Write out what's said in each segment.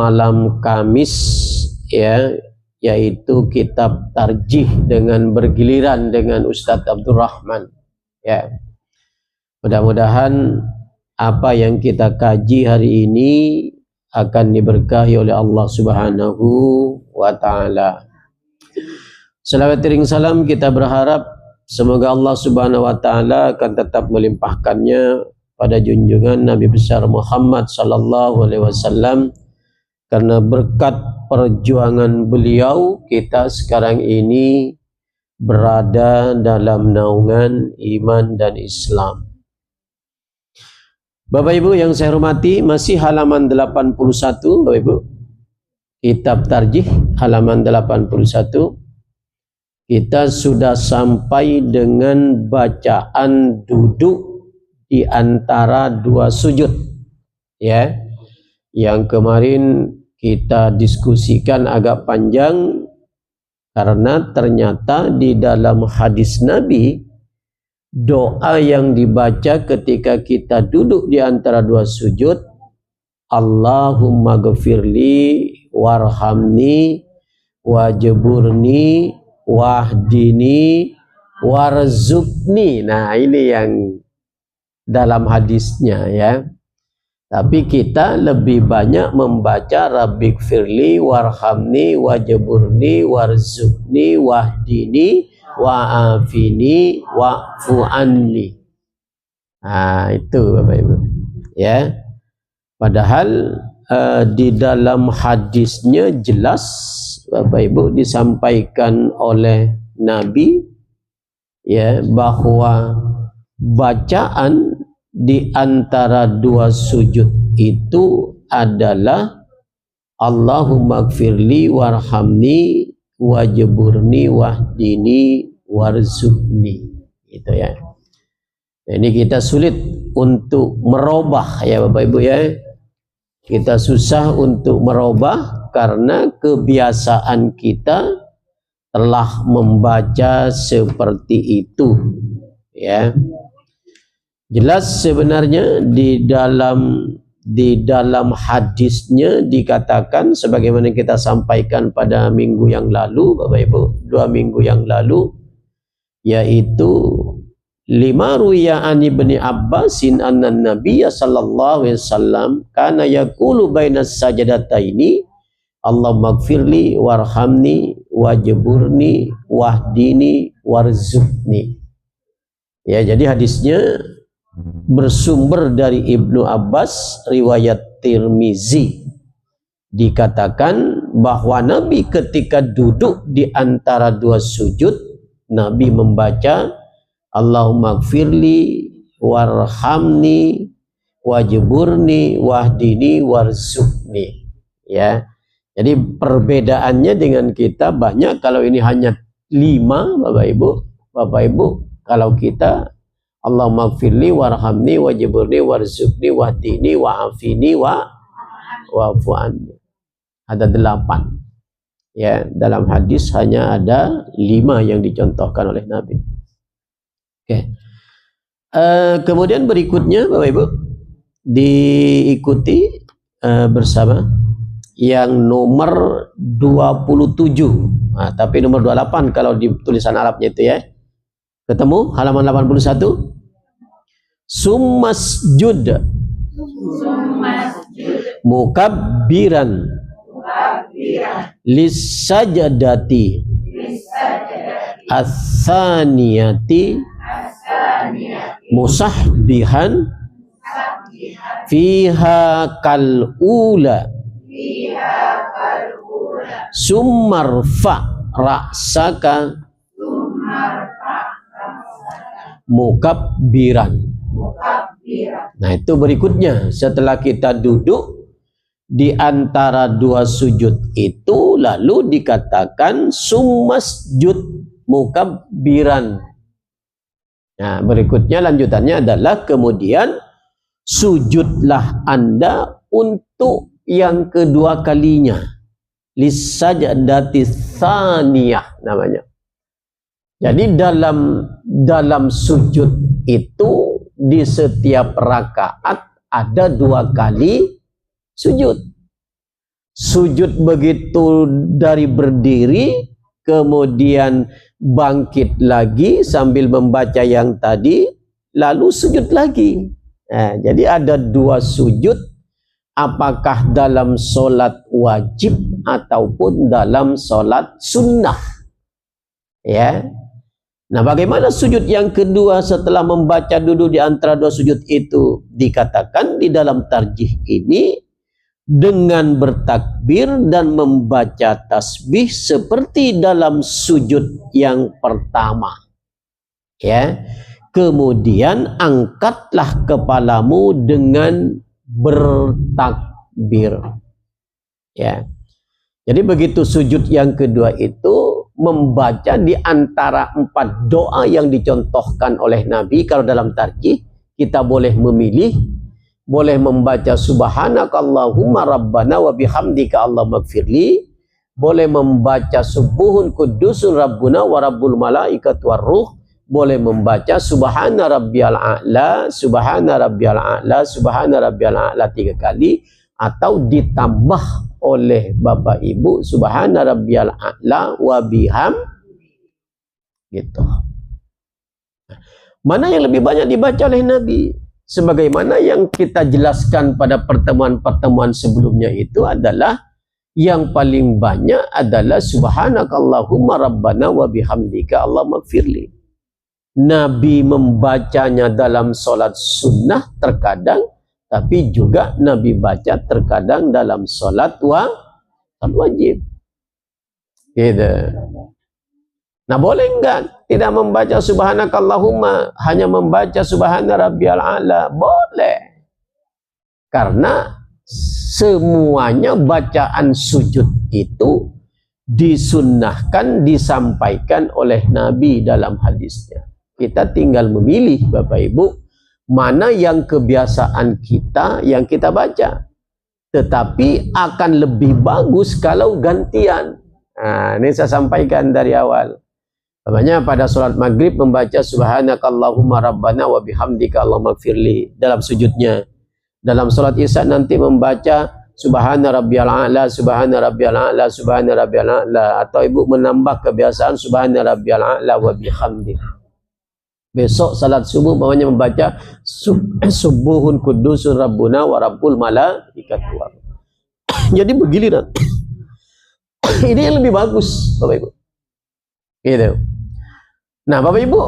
malam Kamis, ya, yaitu kitab Tarjih dengan bergiliran dengan Ustadz Abdurrahman. Ya, mudah-mudahan apa yang kita kaji hari ini akan diberkahi oleh Allah Subhanahu wa Ta'ala. Salawat ring salam kita berharap semoga Allah Subhanahu wa Ta'ala akan tetap melimpahkannya pada junjungan Nabi besar Muhammad sallallahu alaihi wasallam, karena berkat perjuangan beliau kita sekarang ini berada dalam naungan iman dan Islam. Bapak Ibu yang saya hormati, masih halaman 81 Bapak Ibu, kitab Tarjih halaman 81. Kita sudah sampai dengan bacaan duduk di antara dua sujud, ya, yang kemarin kita diskusikan agak panjang karena ternyata di dalam hadis Nabi, doa yang dibaca ketika kita duduk di antara dua sujud, Allahumma ghafirli warhamni wajburni wahdini warzuqni. Nah, ini yang dalam hadisnya, ya. Tapi kita lebih banyak membaca Rabbighfirli warhamni wajburni warzuqni wahdini wa'afini wa'fu anni. Nah, itu Bapak Ibu, ya. Padahal di dalam hadisnya jelas Bapak Ibu disampaikan oleh Nabi, ya, bahwa bacaan di antara dua sujud itu adalah Allahumma gfirli warhamni wajburni wahdini warzuqni, gitu, ya. Nah, ini kita sulit untuk merubah, ya Bapak Ibu, ya. Kita susah untuk merubah karena kebiasaan kita telah membaca seperti itu, ya. Jelas sebenarnya di dalam hadisnya dikatakan sebagaimana kita sampaikan pada minggu yang lalu Bapak Ibu, 2 minggu yang lalu, yaitu lima ruya an Ibni Abbasin anna Nabiyya sallallahu alaihi wasallam kana yaqulu bainas sajadataini Allahumma gfirli warhamni wajburni wahdini warzuqni. Ya, jadi hadisnya bersumber dari Ibnu Abbas, riwayat Tirmizi. Dikatakan bahwa Nabi ketika duduk di antara dua sujud, Nabi membaca Allahumma gfirli warhamni wajburni wahdini warzuqni, ya. Jadi perbedaannya dengan kita banyak. Kalau ini hanya 5 Bapak Ibu, kalau kita Allahumma gfirli warhamni wajburni warzuqni wahdini wa'afini wa'fu anni, ada 8, ya. Dalam hadis hanya ada 5 yang dicontohkan oleh Nabi. Oke. Kemudian berikutnya Bapak Ibu diikuti bersama yang nomor 27. Nah, tapi nomor 28 kalau di tulisan Arabnya itu, ya. Ketemu halaman 81. Summasjud mukabbiran lisajadati as-saniyati musahbihan fiha kal ula summarfa ra'saka mukabbiran. Nah, itu berikutnya setelah kita duduk di antara dua sujud itu, lalu dikatakan summasjud mukabbiran. Nah, berikutnya lanjutannya adalah kemudian sujudlah Anda untuk yang kedua kalinya, lisajadati tsaniyah namanya. Jadi dalam sujud itu di setiap rakaat ada 2 kali sujud. sujud begitu dari berdiri, kemudian bangkit lagi sambil membaca yang tadi, lalu sujud lagi. Nah, jadi ada dua sujud, apakah dalam solat wajib ataupun dalam solat sunnah. Ya. Nah, bagaimana sujud yang kedua setelah membaca duduk di antara dua sujud itu? Dikatakan di dalam tarjih ini dengan bertakbir dan membaca tasbih seperti dalam sujud yang pertama. Ya. Kemudian angkatlah kepalamu dengan bertakbir. Ya. Jadi begitu sujud yang kedua itu membaca di antara 4 doa yang dicontohkan oleh Nabi. Kalau dalam tarjih kita boleh memilih, boleh membaca subhanakallahumma rabbana wa bihamdika allahumma gfirli, boleh membaca subuhun kudusun rabbuna wa rabbul malaikati warruh, boleh membaca subhana rabbiyal a'la, subhana rabbiyal a'la, subhana rabbiyal a'la 3 kali, atau ditambah oleh Bapak Ibu subhana rabbiyal a'la wa biham gitu. Mana yang lebih banyak dibaca oleh Nabi? Sebagaimana yang kita jelaskan pada pertemuan-pertemuan sebelumnya itu adalah yang paling banyak adalah subhanakallahumma rabbana wa bihamdika allahumma gfirli. Nabi membacanya dalam solat sunnah terkadang, tapi juga Nabi baca terkadang dalam solat wajib. Gitu. Nah, boleh enggak tidak membaca subhanakallahumma, hanya membaca subhana rabbiyal a'la? Boleh. Karena semuanya bacaan sujud itu disunnahkan, disampaikan oleh Nabi dalam hadisnya. Kita tinggal memilih, Bapak Ibu, mana yang kebiasaan kita yang kita baca. Tetapi akan lebih bagus kalau gantian. Nah, ini saya sampaikan dari awal. Namanya pada sholat maghrib membaca subhanakallahumma rabbana wa bihamdika allahumma gfirli dalam sujudnya. Dalam sholat isya nanti membaca subhana rabbiyal a'la, subhana rabbiyal a'la, subhana rabbiyal a'la, atau ibu menambah kebiasaan subhana rabbiyal a'la wa bihamdika. Besok salat subuh namanya membaca subuhun kudusun rabbuna wa rabbul malaikati war. Jadi bergiliran. Ini yang lebih bagus, Bapak Ibu. Gitu. Nah, Bapak Ibu,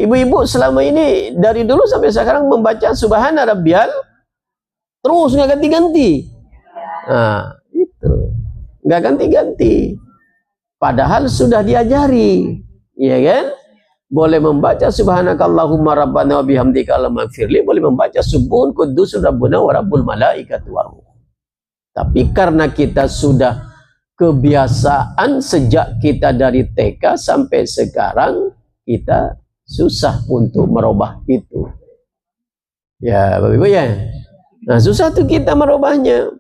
ibu-ibu selama ini dari dulu sampai sekarang membaca subhana rabbiyal terus nggak ganti-ganti. Nah, itu nggak ganti-ganti. Padahal sudah diajari, ya kan? Boleh membaca subhanakallahumma rabbana wa bihamdika allahumma gfirli, boleh membaca subuhun kudusun rabbuna wa rabbul malaikati warruh. Tapi karena kita sudah kebiasaan sejak kita dari TK sampai sekarang, kita susah untuk merubah itu. Ya, Bapak Ibu ya. Nah, susah tuh kita merubahnya.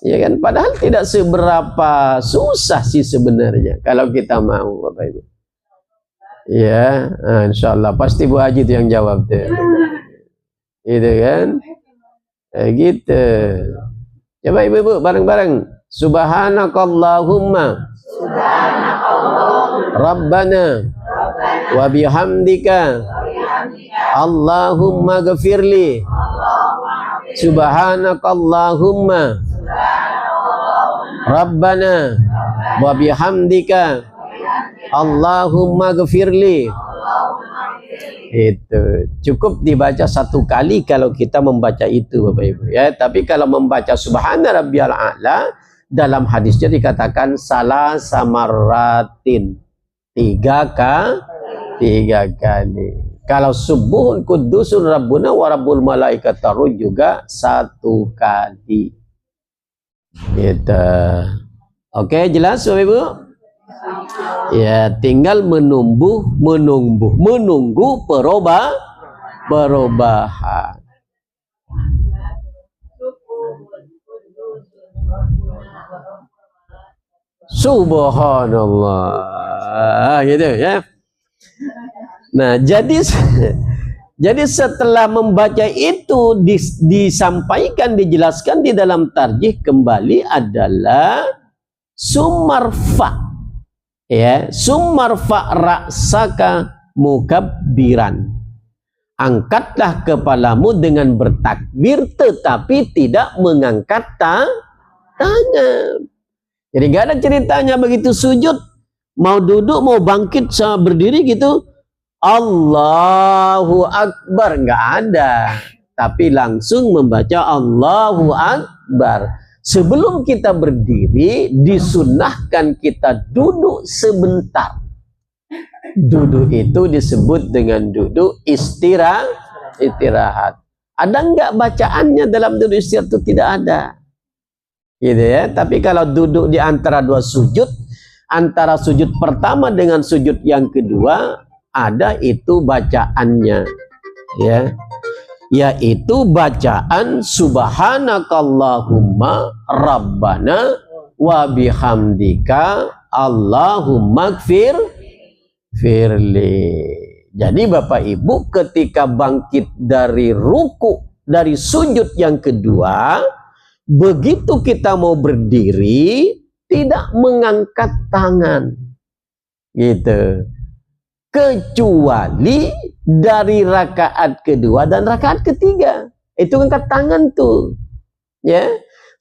Ya kan? Padahal tidak seberapa susah sih sebenarnya kalau kita mau, Bapak Ibu. Ya, nah, insyaallah pasti Bu Haji itu yang jawab tuh. Gitu kan? Gitu. Coba ibu-ibu bareng-bareng. Subhanakallahumma rabbana wa bihamdika Allahumma ghafirli. Subhanakallahumma rabbana wa bihamdika Allahumma ghafirli. Itu cukup dibaca 1 kali kalau kita membaca itu, Bapak Ibu ya. Tapi kalau membaca subhana rabbiyal a'la, dalam hadisnya dikatakan salah samaratin 3 kali. Kalau subuhun kudusun rabbuna wa rabbul malaikati warruh juga 1 kali. Gitu. Oke, jelas Bapak Ibu? Ya, tinggal menunggu perubahan. Subhanallah, gitu ya. Nah, Jadi setelah membaca itu disampaikan, dijelaskan di dalam tarjih kembali adalah sumarfa, ya, sumarfa ra'saka mukabbiran. Angkatlah kepalamu dengan bertakbir tetapi tidak mengangkat tangan. Jadi nggak ada ceritanya begitu sujud, mau duduk, mau bangkit, sama berdiri gitu, Allahu Akbar, nggak ada. Tapi langsung membaca Allahu Akbar. Sebelum kita berdiri, disunnahkan kita duduk sebentar. Duduk itu disebut dengan duduk istirahat. Ada nggak bacaannya dalam duduk istirahat? Itu tidak ada. Gitu ya. Tapi kalau duduk di antara dua sujud, antara sujud pertama dengan sujud yang kedua, ada itu bacaannya, ya, yaitu bacaan subhanakallahumma rabbana wa bihamdika Allahumma firli. Jadi Bapak Ibu ketika bangkit dari ruku, dari sujud yang kedua, begitu kita mau berdiri tidak mengangkat tangan, gitu, kecuali dari rakaat kedua dan rakaat ketiga itu angkat tangan tuh, ya.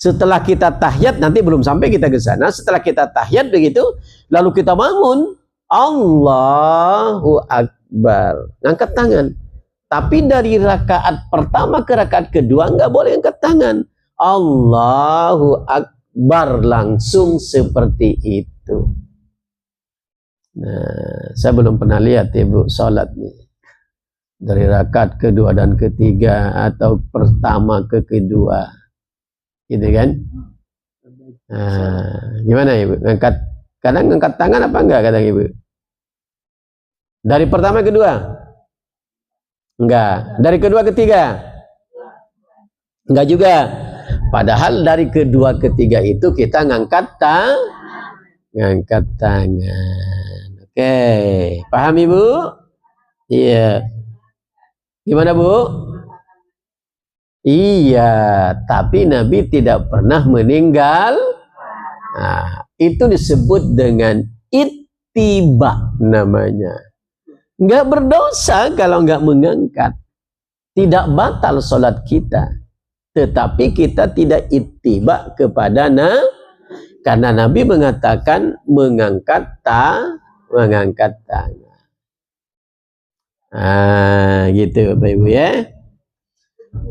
Setelah kita tahiyat, nanti belum sampai kita ke sana, setelah kita tahiyat begitu lalu kita bangun, Allahu Akbar, angkat tangan. Tapi dari rakaat pertama ke rakaat kedua nggak boleh angkat tangan, Allahu Akbar, langsung seperti itu. Nah, saya belum pernah lihat Ibu sholat nih dari rakaat kedua dan ketiga atau pertama ke kedua, gitu kan? Nah, gimana Ibu? Kadang ngangkat tangan apa enggak kadang Ibu? Dari pertama ke kedua? Enggak. Dari kedua ke ketiga? Enggak juga. Padahal dari kedua ke ketiga itu kita ngangkat tangan. Oke, paham Ibu? Iya. Gimana Bu? Iya, tapi Nabi tidak pernah meninggal. Nah, itu disebut dengan ittiba namanya. Enggak berdosa kalau enggak mengangkat. Tidak batal sholat kita. Tetapi kita tidak ittiba kepada karena Nabi mengatakan mengangkat tangan. Gitu Bapak Ibu ya.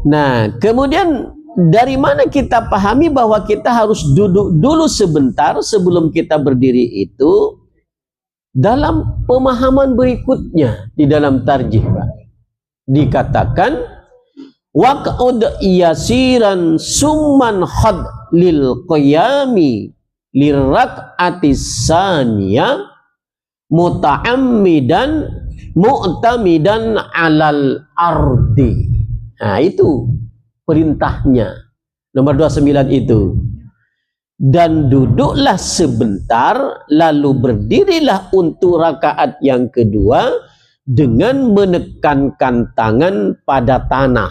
Nah, kemudian dari mana kita pahami bahwa kita harus duduk dulu sebentar sebelum kita berdiri itu? Dalam pemahaman berikutnya di dalam tarjih, Pak, dikatakan waq'ud yasiran summan khad lil qiyami lirak'atis saniyah muta'ammidan mu'tamidan alal ardi. Nah, itu perintahnya nomor 29 itu. Dan duduklah sebentar lalu berdirilah untuk rakaat yang kedua dengan menekankan tangan pada tanah.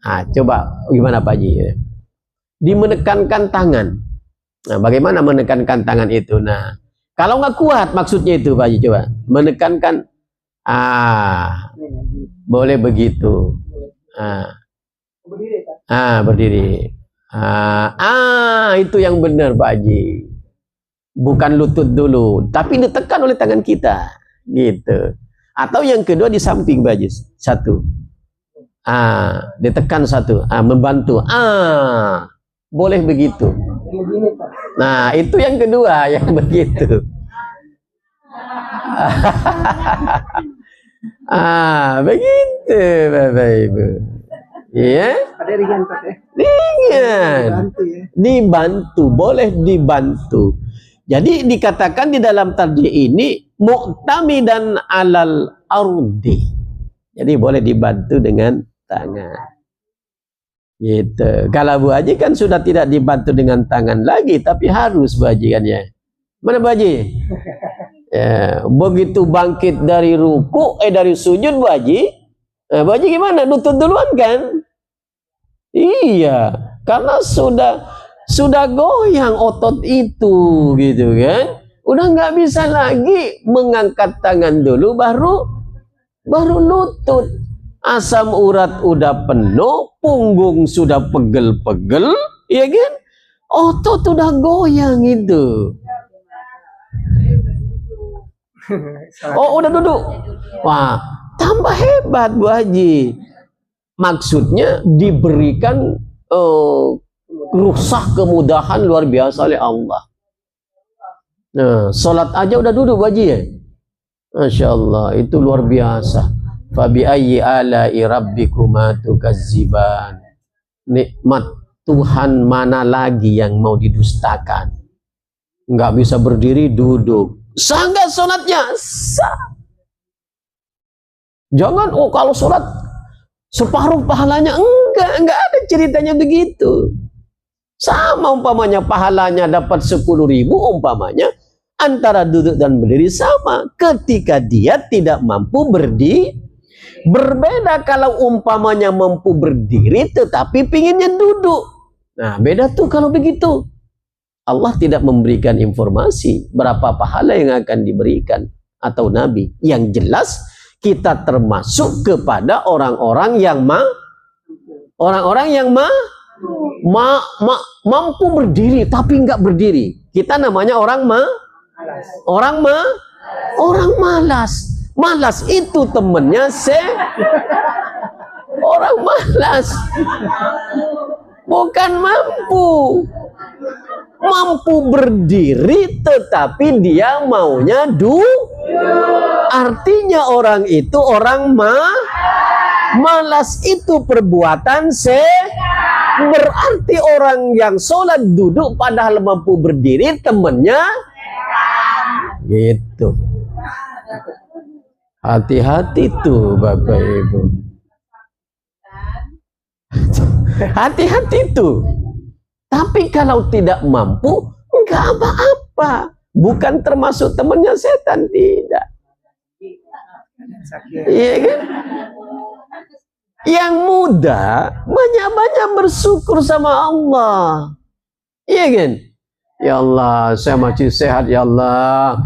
Nah, coba gimana Pak Haji? Dimenekankan tangan. Nah, bagaimana menekankan tangan itu? Nah, kalau nggak kuat maksudnya itu Pak Haji, coba menekankan. Boleh begitu. Berdiri. Itu yang benar Pak Haji. Bukan lutut dulu, tapi ditekan oleh tangan kita, gitu. Atau yang kedua di samping Pak Haji, satu. Ditekan satu, membantu. Boleh begitu. Nah, itu yang kedua yang begitu. Begitu Bapak Ibu. Iya. Ada ringan Pak ya? Ringan. Dibantu, boleh dibantu. Jadi dikatakan di dalam tarjih ini mu'tamidan alal ardi. Jadi boleh dibantu dengan tangan. Gitu. Kalau Bu Haji kan sudah tidak dibantu dengan tangan lagi, tapi harus Bu Haji kan ya. Mana Bu Haji? Ya, begitu bangkit dari ruku, dari sujud Bu Haji, Nah, Bu Haji gimana? Lutut duluan kan? Iya, karena sudah goyang otot itu, gitu kan? Udah nggak bisa lagi mengangkat tangan dulu, baru lutut. Asam urat udah penuh, punggung sudah pegel-pegel, ya kan? Otot udah goyang itu. Oh, udah duduk. Wah, tambah hebat Bu Haji. Maksudnya diberikan rukhsah kemudahan luar biasa oleh Allah. Nah, sholat aja udah duduk Bu Haji ya. Masya Allah, itu luar biasa. Fabi ayyi ala'i rabbikuma tukazziban. Nikmat Tuhan mana lagi yang mau didustakan? Nggak bisa berdiri, duduk. Sah nggak sholatnya? Sah. Jangan, oh kalau sholat separuh pahalanya. Enggak ada ceritanya begitu. Sama umpamanya pahalanya dapat 10.000, umpamanya antara duduk dan berdiri sama. Ketika dia tidak mampu berdiri, berbeda kalau umpamanya mampu berdiri tetapi pinginnya duduk. Nah, beda tuh kalau begitu. Allah tidak memberikan informasi berapa pahala yang akan diberikan atau Nabi. Yang jelas kita termasuk kepada orang-orang yang mampu berdiri tapi nggak berdiri. Kita namanya orang malas. Malas itu temennya orang malas. Bukan mampu berdiri tetapi dia maunya artinya orang itu orang malas itu perbuatan berarti orang yang sholat duduk padahal mampu berdiri temennya gitu. Hati-hati tuh Bapak Ibu. Hati-hati tuh. Tapi kalau tidak mampu, enggak apa-apa. Bukan termasuk temannya setan, tidak. Iya kan? Yang muda banyak-banyak bersyukur sama Allah. Iya kan? Ya Allah, saya masih sehat ya Allah.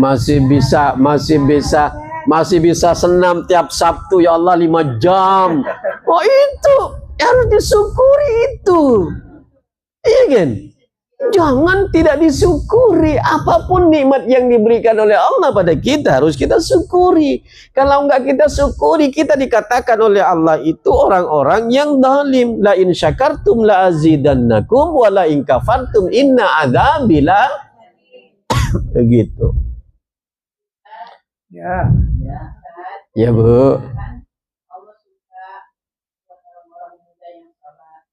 Masih bisa senam tiap Sabtu ya Allah 5 jam. Oh itu harus disyukuri itu. Iya kan? Jangan tidak disyukuri. Apapun nikmat yang diberikan oleh Allah pada kita harus kita syukuri. Kalau enggak kita syukuri, kita dikatakan oleh Allah itu orang-orang yang zalim. La in syakartum la azidannakum wa la in kafartum inna adzabila. Begitu. Ya. Ya, Bu. Allah suka buat orang-orang muda yang salat.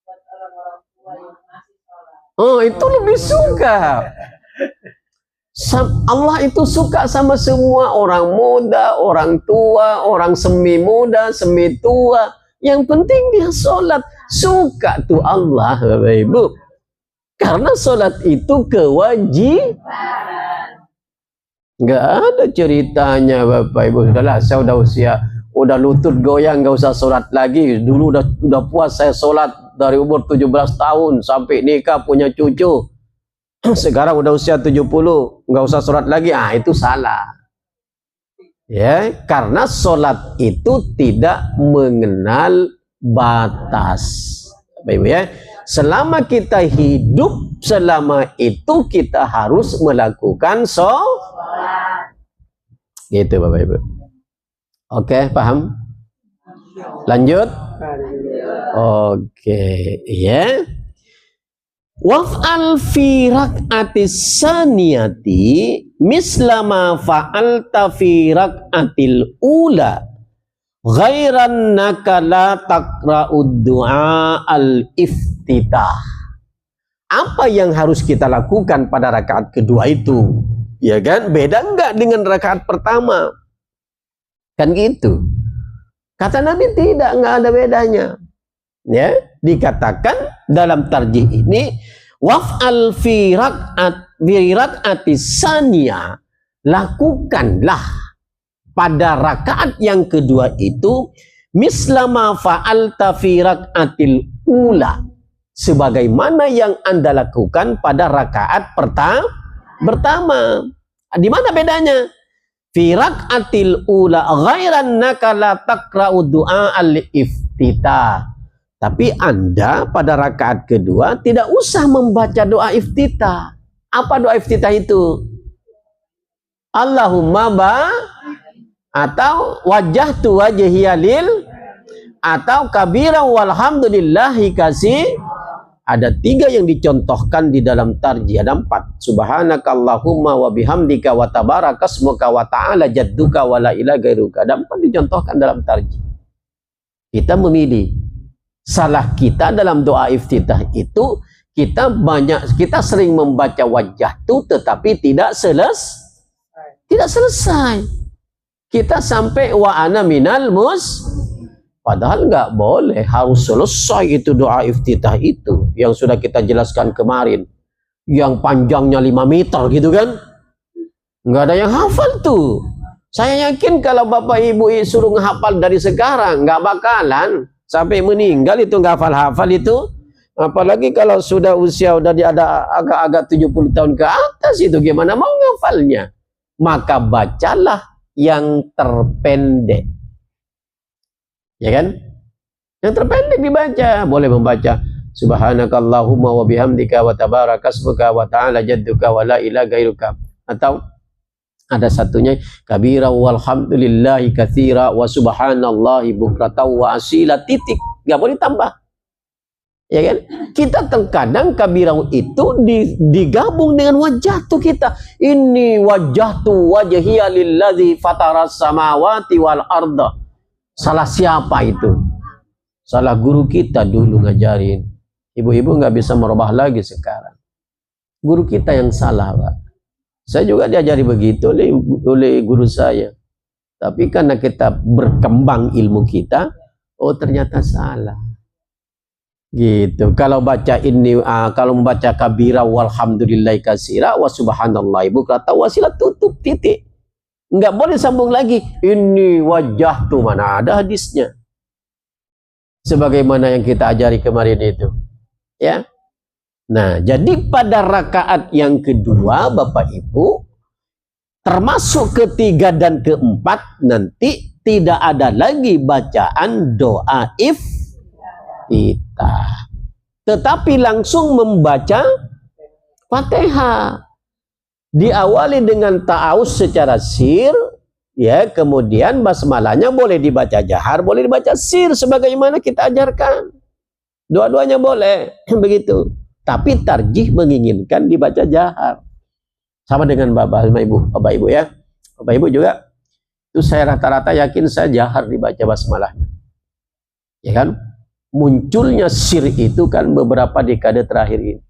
Buat orang-orang tua yang masih salat. Oh, itu lebih suka. Allah itu suka sama semua orang muda, orang tua, orang semi muda, semi tua. Yang penting dia sholat. Suka tuh Allah, Bapak Ibu. Karena sholat itu kewajiban. Nggak ada ceritanya Bapak Ibu. Sudahlah, saya udah lutut goyang, nggak usah sholat lagi. Dulu udah puas saya sholat dari umur 17 tahun sampai nikah punya cucu. Sekarang udah usia 70, nggak usah sholat lagi. Ah, itu salah. Ya, karena sholat itu tidak mengenal batas. Bapak Ibu ya. Selama kita hidup, selama itu kita harus melakukan sholat. Gitu Bapak Ibu. Oke, paham? Lanjut? Oke, ya. Waf'al fi rak'atis saniyati mislama fa'alta fi rak'atil ula ghairan nakala taqra'ud du'a al-iftitah. Apa yang harus kita lakukan pada rakaat kedua itu? Ya kan? Beda enggak dengan rakaat pertama? Kan gitu. Kata Nabi tidak, enggak ada bedanya. Ya, dikatakan dalam tarjih ini waf'al fi rak'atis saniyah, lakukanlah pada rakaat yang kedua itu mislama fa'alta fi rakaatil ula, sebagaimana yang Anda lakukan pada rakaat pertama. Di mana bedanya? Fi rakaatil ula ghairan naka la taqra'u du'a al-iftitah. Tapi Anda pada rakaat kedua tidak usah membaca doa iftitah. Apa doa iftitah itu? Allahumma atau wajjahtu wajhiya lil, atau kabiran walhamdulillahi kasih. Ada 3 yang dicontohkan di dalam tarjih, ada 4. Subhanakallahumma wa bihamdika wa tabarakasmuka wa ta'ala jadduka wa la ilaha ghairuka. Ada 4 dicontohkan dalam tarjih. Kita memilih. Salah kita dalam doa iftitah itu kita sering membaca wajjahtu tetapi tidak selesai. Kita sampai wa ana minal padahal nggak boleh, harus selesai itu doa iftitah itu yang sudah kita jelaskan kemarin, yang panjangnya 5 meter gitu kan. Nggak ada yang hafal tuh. Saya yakin kalau bapak ibu suruh menghafal dari sekarang nggak bakalan sampai meninggal itu nggak hafal itu. Apalagi kalau sudah usia udah ada agak-agak 70 tahun ke atas, itu gimana mau ngafalnya? Maka bacalah yang terpendek. Ya kan? Yang terpendek dibaca. Boleh membaca Subhanakallahumma wa bihamdika wa tabarakasmuka wa ta'ala jadduka wa la ilaha ghairuka. Atau ada satunya kabira walhamdulillahi katsira wa subhanallahi bukratan wa asila titik. Enggak boleh tambah. Ya kan? Kita terkadang kabirau itu digabung dengan wajahtu kita. Ini wajahtu wajhiya lillazi fataras samawati wal arda. Salah siapa itu? Salah guru kita dulu ngajarin. Ibu-ibu nggak bisa merubah lagi sekarang. Guru kita yang salah, Pak. Saya juga diajari begitu oleh guru saya. Tapi karena kita berkembang ilmu kita, oh ternyata salah. Gitu. Kalau baca ini, kalau membaca kabira walhamdulillahi katsira wa subhanallahi bukratan wasila, tutup titik. Enggak boleh sambung lagi. Ini wajah tuh, mana ada hadisnya. Sebagaimana yang kita ajari kemarin itu. Ya. Nah, jadi pada rakaat yang kedua Bapak Ibu, termasuk ketiga dan keempat, nanti tidak ada lagi bacaan doa iftitah. Tetapi langsung membaca Fatihah. Diawali dengan ta'awuz secara sir, ya, kemudian basmalahnya boleh dibaca jahar, boleh dibaca sir sebagaimana kita ajarkan. Dua-duanya boleh, begitu. Tapi tarjih menginginkan dibaca jahar. Sama dengan Bapak Ibu ya. Bapak Ibu juga itu saya rata-rata yakin saya jahar dibaca basmalahnya. Ya kan? Munculnya sir itu kan beberapa dekade terakhir ini.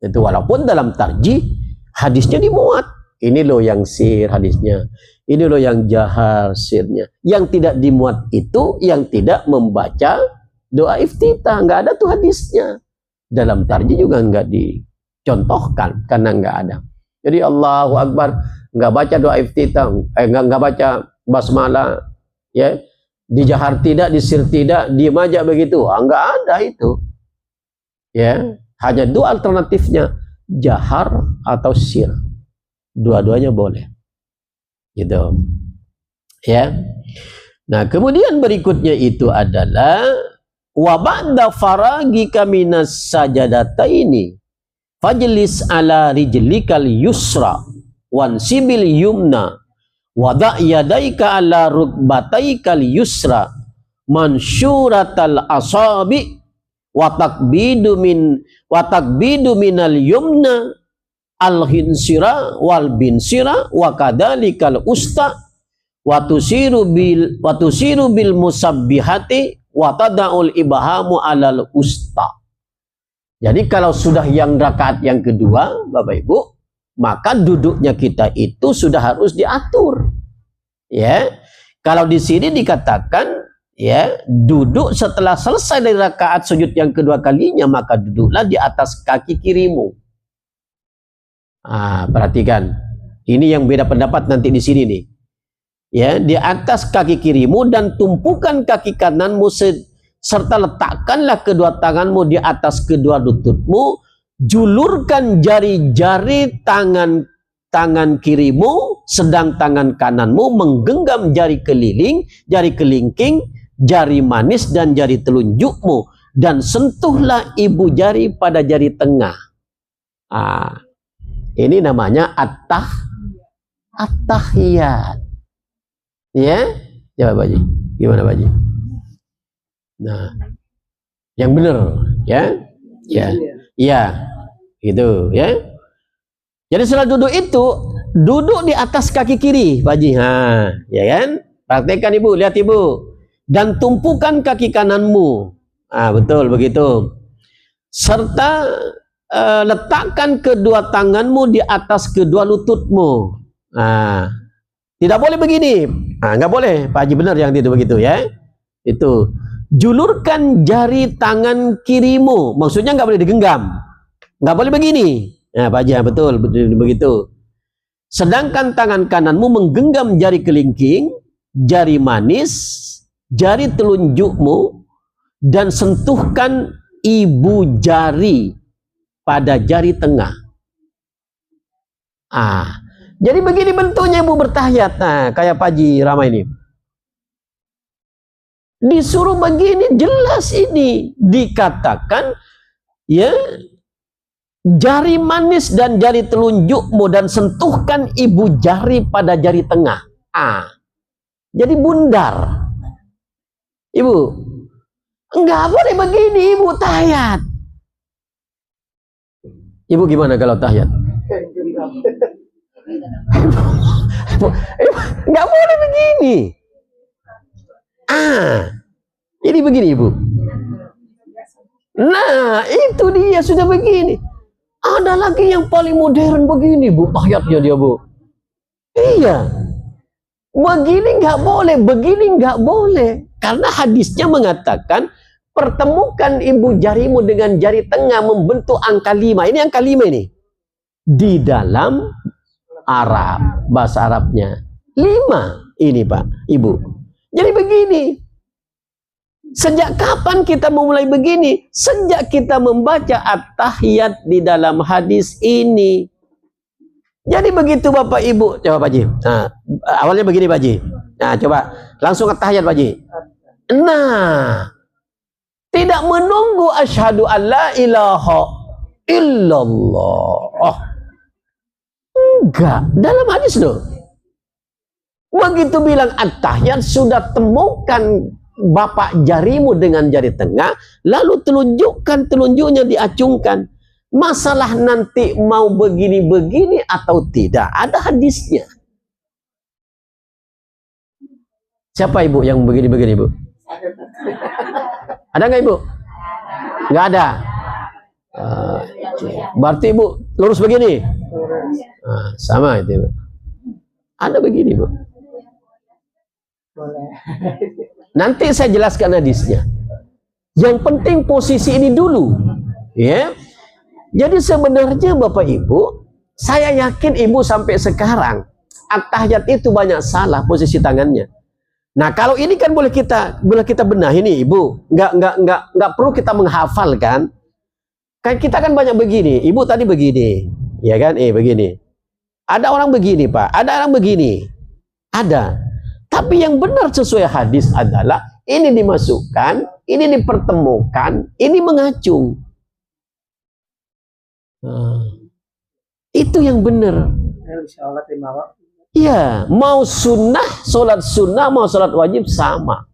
Itu walaupun dalam tarjih hadisnya dimuat. Ini loh yang sir hadisnya. Ini loh yang jahar sirnya. Yang tidak dimuat itu yang tidak membaca doa iftitah. Nggak ada tuh hadisnya. Dalam tarjih juga nggak dicontohkan karena nggak ada. Jadi Allahu Akbar nggak baca doa iftitah, nggak baca basmalah, ya, di jahar tidak, di sir tidak, diem aja begitu. Nggak ada itu. Ya, hanya dua alternatifnya, jahar atau sir. Dua-duanya boleh. Gitu. Ya. Nah, kemudian berikutnya itu adalah wa ba'da faragika minas sajadataini fajlis ala rijlikal yusra wansibil yumna wada' yadaika ala rukbataikal yusra mansyuratal asabi wa takbidu minal yumna al hinsira wal binsira wa kadzalikal usta wa tusiru bil musabbihati wa tada'ul ibhamu alal usta. Jadi kalau sudah yang rakaat yang kedua, Bapak Ibu, maka duduknya kita itu sudah harus diatur. Ya. Kalau di sini dikatakan, ya, duduk setelah selesai dari rakaat sujud yang kedua kalinya, maka duduklah di atas kaki kirimu. Perhatikan. Ini yang beda pendapat nanti di sini nih. ya, di atas kaki kirimu dan tumpukan kaki kananmu serta letakkanlah kedua tanganmu di atas kedua lututmu, julurkan jari-jari tangan kirimu, sedang tangan kananmu menggenggam jari kelingking, jari manis dan jari telunjukmu, dan sentuhlah ibu jari pada jari tengah. Ini namanya at-tahiyat. Ya, coba Pak Haji. Gimana Pak Haji? Nah, yang benar, ya, gitu, ya. Jadi setelah duduk itu, duduk di atas kaki kiri, Pak Haji. Ya kan? Praktekkan Ibu, lihat Ibu. Dan tumpukan kaki kananmu. Betul begitu. Serta letakkan kedua tanganmu di atas kedua lututmu. Tidak boleh begini. Nggak boleh, Pak Haji, benar yang itu begitu, ya. Itu. Julurkan jari tangan kirimu. Maksudnya nggak boleh digenggam. Nggak boleh begini. Pak Haji, betul begitu. Sedangkan tangan kananmu menggenggam jari kelingking, jari manis, jari telunjukmu, dan sentuhkan ibu jari pada jari tengah. Jadi begini bentuknya Ibu bertahiyat. Kayak Pak Haji Rama ini. Disuruh begini, jelas ini. Dikatakan, ya, jari manis dan jari telunjukmu dan sentuhkan ibu jari pada jari tengah. Jadi bundar. Ibu, enggak boleh begini Ibu tahiyat. Ibu gimana kalau tahiyat? Enggak boleh begini. Ini begini Ibu. Nah, itu dia sudah begini. Ada lagi yang paling modern begini Bu, tahiyatnya dia Bu. Iya. Begini nggak boleh, begini nggak boleh. Karena hadisnya mengatakan, pertemukan ibu jarimu dengan jari tengah membentuk angka 5. Ini angka 5 ini. Di dalam Arab, bahasa Arabnya. 5 ini Pak, Ibu. Jadi begini. Sejak kapan kita memulai begini? Sejak kita membaca at-tahiyat di dalam hadis ini. Jadi begitu Bapak Ibu. Coba Pak Haji. Awalnya begini Pak Haji. Coba langsung at-tahiyat Pak Haji. Tidak menunggu asyhadu an la ilaha illallah. Enggak, dalam hadis loh. Begitu bilang at-tahiyat, sudah temukan bapak jarimu dengan jari tengah, lalu telunjuknya diacungkan. Masalah nanti mau begini-begini atau tidak, ada hadisnya. Siapa Ibu yang begini-begini Ibu? Ada nggak Ibu? Nggak ada. Berarti Ibu lurus begini? Sama itu Ibu. Ada begini Bu. Nanti saya jelaskan hadisnya. Yang penting posisi ini dulu, ya. Jadi sebenarnya Bapak Ibu, saya yakin Ibu sampai sekarang at-tahiyat itu banyak salah posisi tangannya. Nah kalau ini kan boleh kita benahi nih Ibu. Nggak perlu kita menghafal kan. Kan kita kan banyak begini. Ibu tadi begini, ya kan? Begini. Ada orang begini Pak. Ada orang begini. Ada. Tapi yang benar sesuai hadis adalah ini dimasukkan, ini dipertemukan, ini mengacung. Itu yang benar. Iya, mau sunnah, sholat sunnah, mau sholat wajib sama.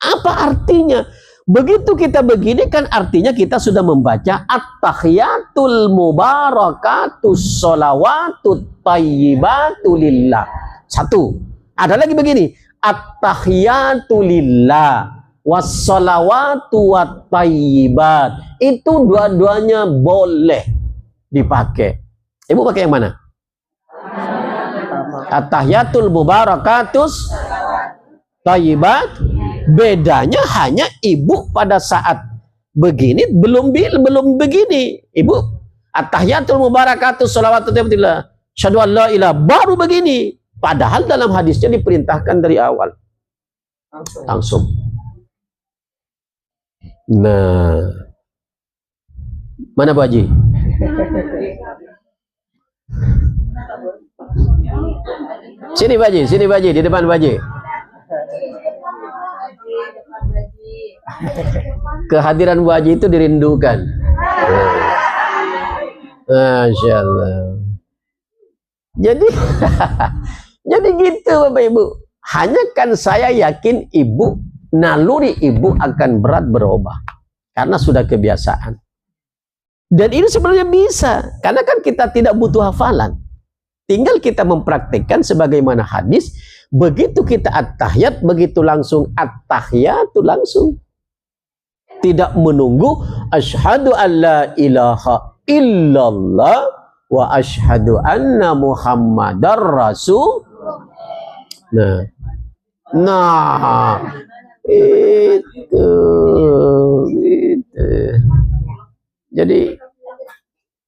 Apa artinya? Begitu kita begini kan artinya kita sudah membaca at-tahiyatul mubarakatus sholawatut tayyibatu lillah. Satu. Ada lagi begini, at-tahiyatu lillah wassalawatu wattayyibat. Itu dua-duanya boleh dipakai. Ibu pakai yang mana? At-tahiyatul mubarakatus tayyibat. Bedanya hanya Ibu pada saat begini belum begini. Ibu at-tahiyatul mubarakatus shalawatu tayyibatillah syahadu an la ilaha, baru begini. Padahal dalam hadisnya diperintahkan dari awal. Langsung. Nah, mana Bu Haji? Sini Bu Haji, sini Bu Haji, di depan Bu Haji. Kehadiran Bu Haji itu dirindukan. Masya Allah. Jadi, jadi gitu Bapak Ibu. Hanya kan saya yakin ibu, naluri ibu akan berat berubah. Karena sudah kebiasaan. Dan ini sebenarnya bisa. Karena kan kita tidak butuh hafalan. Tinggal kita mempraktikkan sebagaimana hadis. Begitu kita at-tahiyat, begitu langsung at-tahiyatu langsung. Tidak menunggu asyhadu an la ilaha illallah wa asyhadu anna muhammadar rasul. Nah, itu.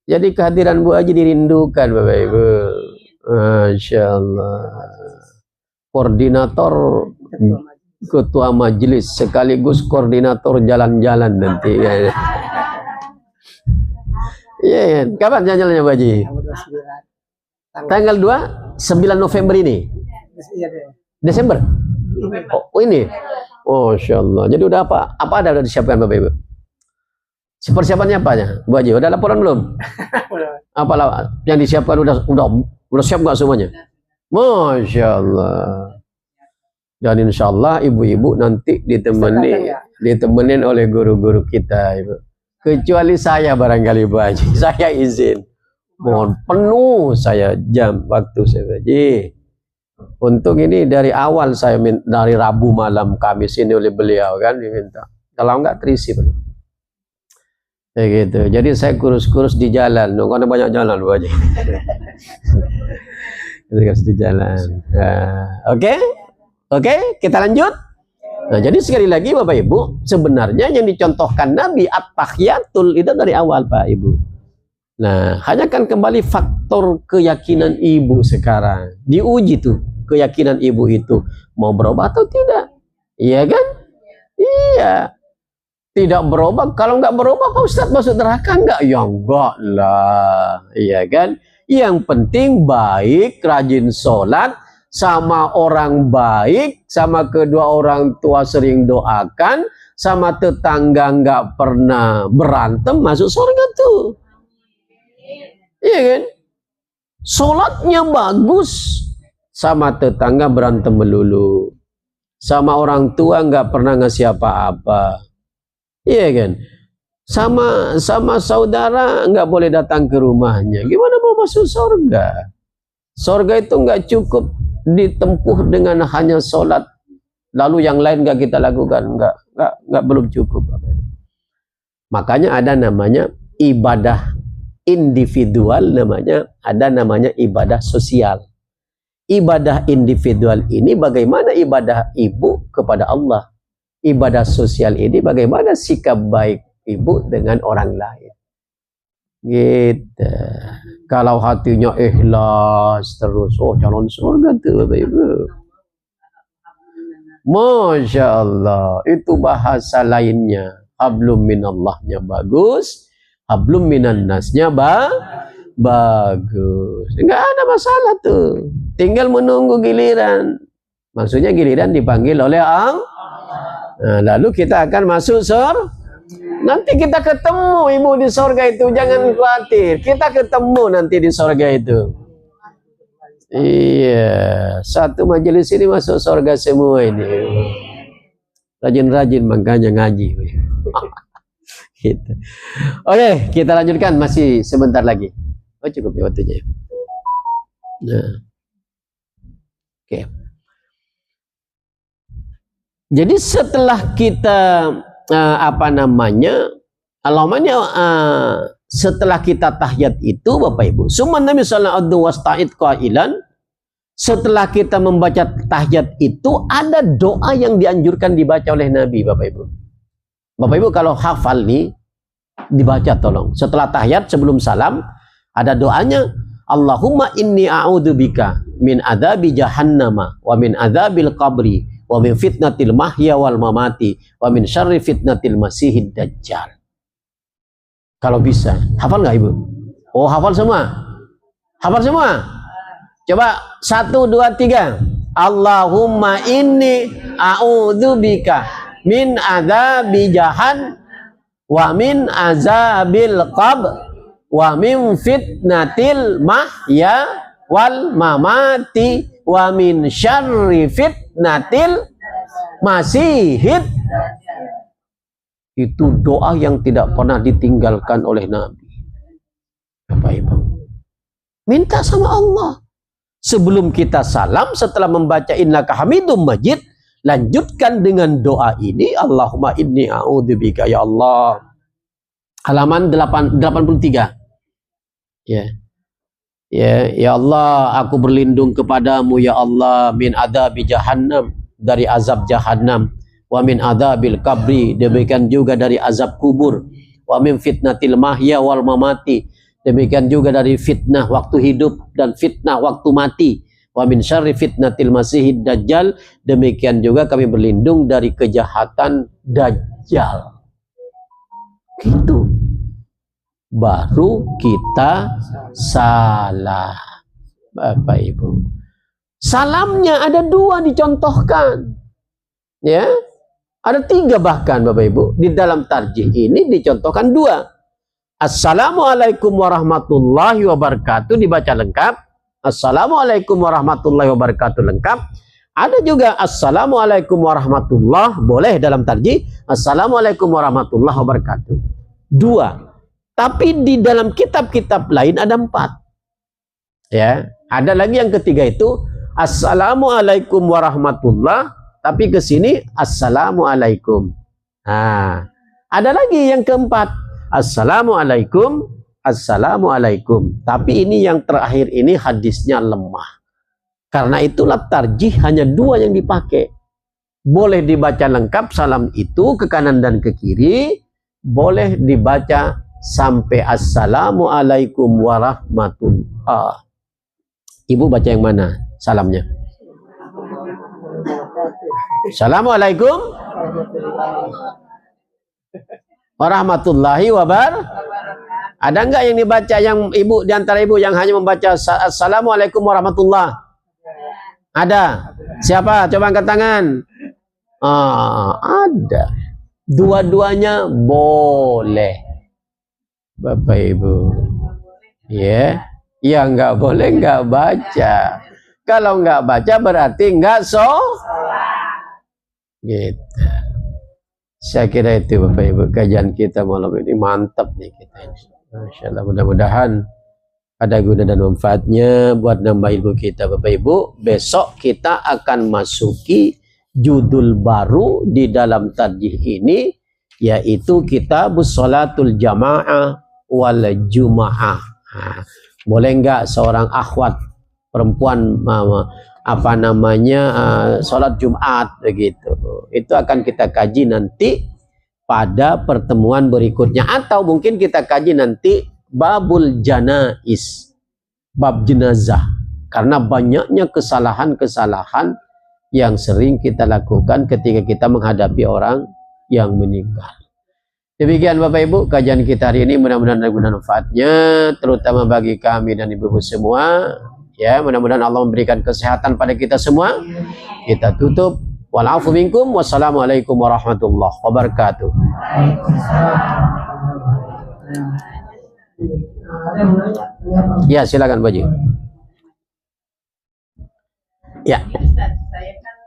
Jadi kehadiran Bu Haji dirindukan Bapak Ibu. Masya Allah. Koordinator ketua majelis sekaligus koordinator jalan-jalan nanti. Iya, kapan jalan-jalannya Bu Haji? Tanggal 9 November ini. Desember. Oh ini. Oh, Masya Allah. Jadi udah apa? Apa ada udah disiapkan Bapak Ibu? Persiapannya apanya, Bu Haji? Udah laporan belum? Apa yang disiapkan udah siap nggak semuanya? Masya Allah. Dan insya Allah ibu-ibu nanti ditemenin oleh guru-guru kita, Ibu. Kecuali saya barangkali Bu Haji. Saya izin. Mohon penuh saya jam waktu saya Bu Haji. Untuk ini dari awal saya dari Rabu malam Kamis ini oleh beliau kan diminta. Kalau enggak terisi penuh. Kayak gitu. Jadi saya kurus-kurus di jalan. Karena banyak jalan Bu Haji. Kurus di jalan. Oke, kita lanjut. Nah, jadi sekali lagi Bapak Ibu, sebenarnya yang dicontohkan Nabi at-tahiyatul itu dari awal Pak Ibu. Nah, hanya kan kembali faktor keyakinan ibu sekarang. Diuji tuh, keyakinan ibu itu mau berubah atau tidak. Iya kan? Iya. Tidak berubah, kalau nggak berubah Pak Ustadz masuk neraka enggak? Ya enggak lah. Iya kan? Yang penting baik, rajin sholat, sama orang baik, sama kedua orang tua sering doakan, sama tetangga nggak pernah berantem, masuk surga tuh. Iya kan? Sholatnya bagus, sama tetangga berantem melulu, sama orang tua nggak pernah ngasih apa-apa. Iya kan? Sama saudara nggak boleh datang ke rumahnya. Gimana mau masuk surga? Surga itu nggak cukup ditempuh dengan hanya sholat, lalu yang lain nggak kita lakukan, nggak belum cukup. Makanya ada namanya ibadah individual, ada namanya ibadah sosial. Ibadah individual ini bagaimana ibadah ibu kepada Allah. Ibadah sosial ini bagaimana sikap baik ibu dengan orang lain. Gitu. Kalau hatinya ikhlas terus, oh calon surga tuh Bapak Ibu. Masya Allah, itu bahasa lainnya. Hablum minallahnya bagus, hablum minannasnya bagus. Enggak ada masalah tuh. Tinggal menunggu giliran. Maksudnya giliran dipanggil oleh Allah. Nah, lalu kita akan masuk surga. Nanti kita ketemu ibu di surga itu, jangan khawatir. Kita ketemu nanti di surga itu. Iya, satu majelis ini masuk surga semua ini. Rajin-rajin makanya ngaji. Gitu. Oke, kita lanjutkan, masih sebentar lagi. Oh cukup ya waktunya. Nah, oke. Jadi setelah kita setelah kita tahiyat itu Bapak Ibu, summa Nabi sallallahu alaihi wasallam qailan, setelah kita membaca tahiyat itu ada doa yang dianjurkan dibaca oleh Nabi Bapak Ibu. Bapak Ibu kalau hafal nih dibaca tolong. Setelah tahiyat sebelum salam ada doanya, Allahumma inni a'udzubika min adzabi jahannama wa min adzabil qabri wa min fitnatil mahya wal mamati wa min syarri fitnatil masihid dajjal. Kalau bisa, hafal nggak Ibu? Oh, hafal semua? Hafal semua? Coba 1, 2, 3. Allahumma inni a'udzubika min adzabi jahan wa min azabil qabr wa min fitnatil mahya wal mamati wa min syarri fitnatil masihid. Itu doa yang tidak pernah ditinggalkan oleh Nabi. Bapak Ibu, minta sama Allah. Sebelum kita salam, setelah membaca innaka hamidum majid, lanjutkan dengan doa ini. Allahumma inni a'udzubika, ya Allah. Halaman 83. Ya Allah, aku berlindung kepadamu ya Allah min adzabi jahannam, dari azab jahannam, wa min adzabil qabri, demikian juga dari azab kubur, wa min fitnatil mahya wal mamati, demikian juga dari fitnah waktu hidup dan fitnah waktu mati, wa min syarri fitnatil masihid dajjal, demikian juga kami berlindung dari kejahatan dajjal. Gitu. Baru kita salah. Bapak Ibu, salamnya ada 2 dicontohkan, ya, ada 3 bahkan Bapak Ibu. Di dalam tarjih ini dicontohkan 2. Assalamualaikum warahmatullahi wabarakatuh dibaca lengkap, Assalamualaikum warahmatullahi wabarakatuh lengkap. Ada juga Assalamualaikum warahmatullah, boleh dalam tarjih Assalamualaikum warahmatullahi wabarakatuh. 2. Tapi di dalam kitab-kitab lain ada 4. Ya, ada lagi yang ketiga itu Assalamualaikum warahmatullah, tapi ke sini Assalamualaikum. Nah, ada lagi yang keempat Assalamualaikum, Assalamualaikum. Tapi ini yang terakhir ini hadisnya lemah. Karena itulah tarjih hanya 2 yang dipakai. Boleh dibaca lengkap salam itu ke kanan dan ke kiri, boleh dibaca sampai Assalamualaikum warahmatullah. Ibu baca yang mana salamnya? Assalamualaikum warahmatullahi wabarakatuh. Ada enggak yang dibaca yang ibu, di antara ibu yang hanya membaca Assalamualaikum warahmatullah? Ada. Siapa? Coba angkat tangan. Ada. Dua-duanya boleh. Bapak Ibu, ya, ya nggak boleh nggak baca. Kalau nggak baca berarti nggak gitu. Saya kira itu Bapak Ibu kajian kita malam ini mantap nih kita. Masya Allah, mudah-mudahan ada guna dan manfaatnya buat nambah ilmu kita Bapak Ibu. Besok kita akan masuki judul baru di dalam tarjih ini, yaitu kitabus sholatul jamaah wal jumaah. Boleh nggak seorang akhwat perempuan sholat Jumat begitu? Itu akan kita kaji nanti pada pertemuan berikutnya, atau mungkin kita kaji nanti babul janais, bab jenazah, karena banyaknya kesalahan-kesalahan yang sering kita lakukan ketika kita menghadapi orang yang meninggal. Demikian Bapak Ibu kajian kita hari ini, mudah-mudahan ada guna manfaatnya terutama bagi kami dan ibu-ibu semua. Ya, mudah-mudahan Allah memberikan kesehatan pada kita semua. Kita tutup. Walafu minkum. Wassalamualaikum warahmatullahi wabarakatuh. Ya, silakan Baji. Ya.